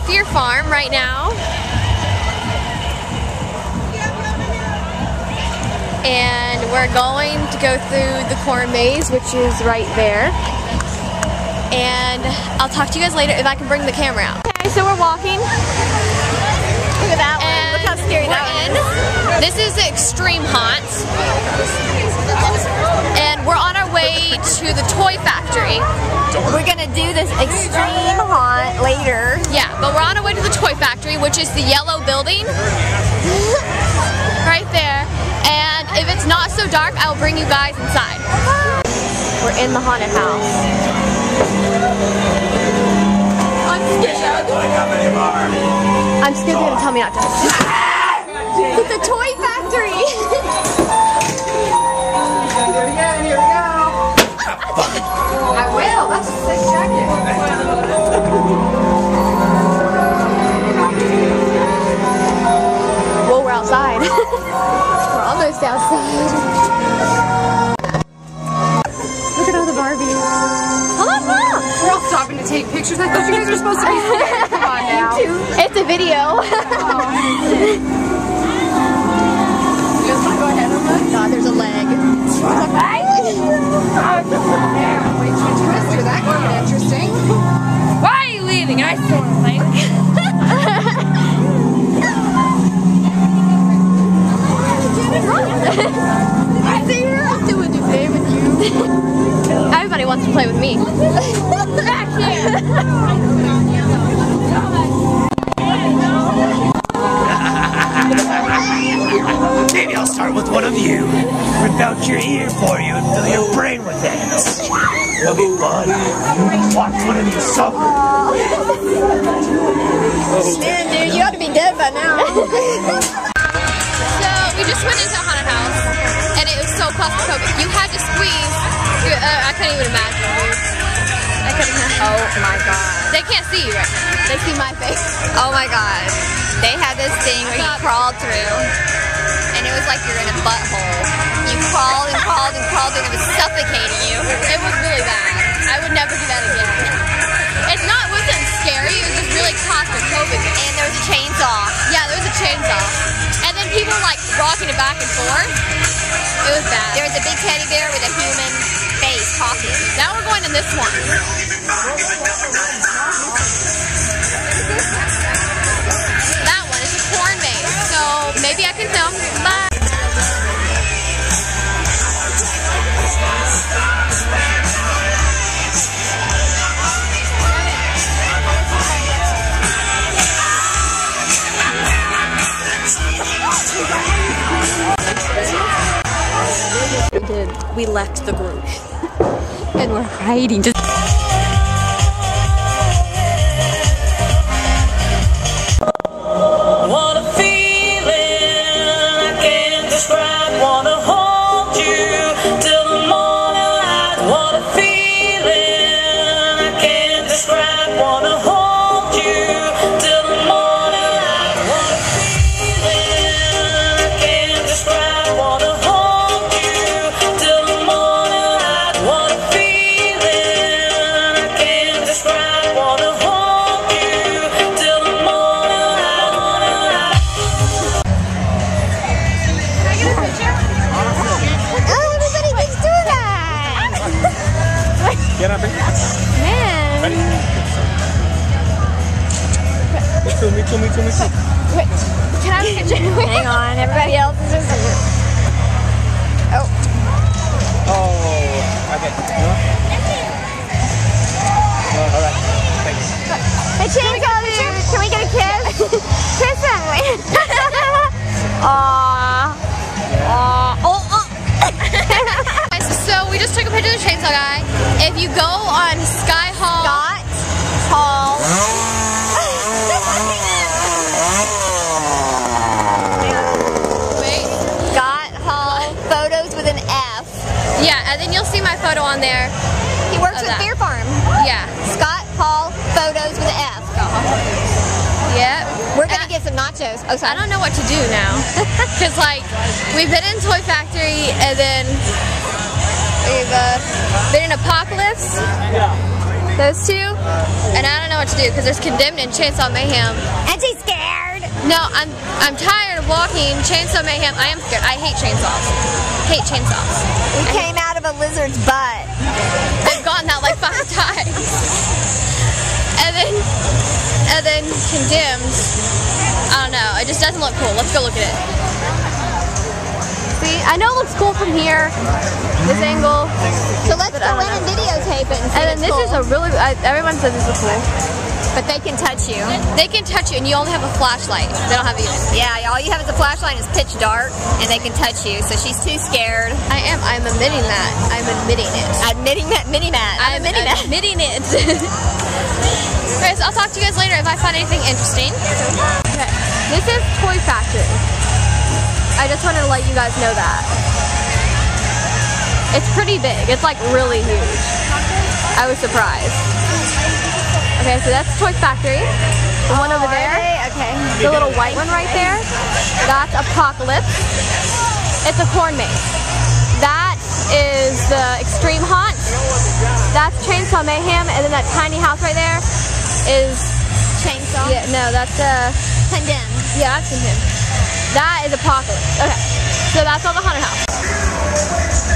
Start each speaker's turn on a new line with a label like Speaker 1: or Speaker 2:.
Speaker 1: Fear Farm right now. And we're going to go through the corn maze, which is right there. And I'll talk to you guys later if I can bring the camera out. Okay, so we're walking. Look at that one. Look how scary that is. This is the Extreme Haunt. And we're on our way to the Toy Factory.
Speaker 2: We're gonna do this Extreme Haunt later.
Speaker 1: Yeah, but we're on our way to the Toy Factory, which is the yellow building. Right there. And if it's not so dark, I will bring you guys inside.
Speaker 2: We're in the haunted house.
Speaker 1: I'm scared. I'm scared they're gonna tell me not to. It's the Toy Factory.
Speaker 3: Here we go. I will. That's a sick jacket.
Speaker 1: Whoa, we're outside. We're almost outside. Look at all the Barbies. Oh,
Speaker 3: We're all stopping to take pictures. I thought you guys were supposed to be scared. Come on now.
Speaker 1: it's a video.
Speaker 3: You guys want to go ahead of us?
Speaker 1: God, there's a leg.
Speaker 3: Wait, twister. That could be interesting.
Speaker 2: Why are you leaving? I still want to play.
Speaker 1: I see her. I'm doing the same with you. Everybody wants to play with me. Back here.
Speaker 4: Maybe I'll start with one of you. Rip out your ear for you and fill your brain with it. It'll be fun. Watch one of you suffer.
Speaker 2: Man, dude, you ought to be dead by now.
Speaker 1: So we just went into a haunted house, and it was so claustrophobic. You had to squeeze. I can't even imagine, dude. I couldn't imagine.
Speaker 2: Oh my god.
Speaker 1: They can't see you right now. They see my face.
Speaker 2: Oh my god. They had this thing where you crawled through, and it was like you're in a butthole. You crawled and crawled and crawled, and it was suffocating you.
Speaker 1: It was really bad. I would never do that again. It wasn't scary. It was just really claustrophobic.
Speaker 2: And there was a chainsaw.
Speaker 1: Yeah, there was a chainsaw. And then people were like rocking it back and forth. It was bad.
Speaker 2: There was a big teddy bear with a human face talking.
Speaker 1: Now we're going to this one. That one is a corn maze. So maybe I can film. Bye.
Speaker 2: We left the group. And we're hiding.
Speaker 4: What a feeling I can't describe. Wanna hold you till the morning light. What a feeling I can't describe. Wanna hold you till the morning light. What a feeling I can't describe. Wanna hold you till the morning light. What a feeling I can't describe. Wanna hold you till the morning light.
Speaker 2: Oh, everybody thinks do that!
Speaker 5: Get up,
Speaker 2: Man.
Speaker 5: ready? Me too.
Speaker 2: Wait, can I have a picture? Hang on, everybody else is just... Oh.
Speaker 5: Oh, okay. All right. Thanks.
Speaker 2: Hey, Chainsaw Dude, can we get a kiss? Kiss him! Aww. Aww. Oh,
Speaker 1: So we just took a picture of the chainsaw guy. If you go on Sky Hall.
Speaker 2: Scott Hall.
Speaker 1: Wait.
Speaker 2: Scott Hall photos with an F.
Speaker 1: Yeah, and then you'll see my photo on there.
Speaker 2: He works
Speaker 1: Of
Speaker 2: at
Speaker 1: that.
Speaker 2: Fear Farm.
Speaker 1: Yeah.
Speaker 2: Scott Hall photos with an F.
Speaker 1: Yeah.
Speaker 2: We're gonna get some nachos. Oh,
Speaker 1: I
Speaker 2: sorry.
Speaker 1: don't know what to do now. Because, like, we've been in Toy Factory, and then we've been in Apocalypse. Those two, and I don't know what to do because there's Condemned and Chainsaw Mayhem.
Speaker 2: And she's scared.
Speaker 1: No, I'm tired of walking Chainsaw Mayhem. I am scared. I hate chainsaws. Hate chainsaws.
Speaker 2: We came out of a lizard's butt.
Speaker 1: I've gotten that like 5 times. And then Condemned. I don't know. It just doesn't look cool. Let's go look at it. See, I know it looks cool from here, this angle.
Speaker 2: So let's go in and videotape it and see
Speaker 1: And then this is a really, everyone says this is cool.
Speaker 2: But they can touch you.
Speaker 1: They can touch you and you only have a flashlight. They don't have you.
Speaker 2: Yeah, all you have is a flashlight and it's pitch dark and they can touch you. So she's too scared.
Speaker 1: I'm admitting that. I'm admitting it.
Speaker 2: Admitting that mini-mat.
Speaker 1: I'm admitting it. Okay, so I'll talk to you guys later if I find anything interesting. Okay, this is Toy Factory. I just wanted to let you guys know that. It's pretty big. It's like really huge. I was surprised. Okay, so that's Toy Factory. The one over there.
Speaker 2: Okay.
Speaker 1: The little white one right there. That's Apocalypse. It's a corn maze. That is the Extreme Haunt. That's Chainsaw Mayhem. And then that tiny house right there is
Speaker 2: Chainsaw.
Speaker 1: Yeah, no, that's
Speaker 2: Condemned.
Speaker 1: Yeah, that's Condemned. That is Apocalypse. Okay, so that's all the haunted house.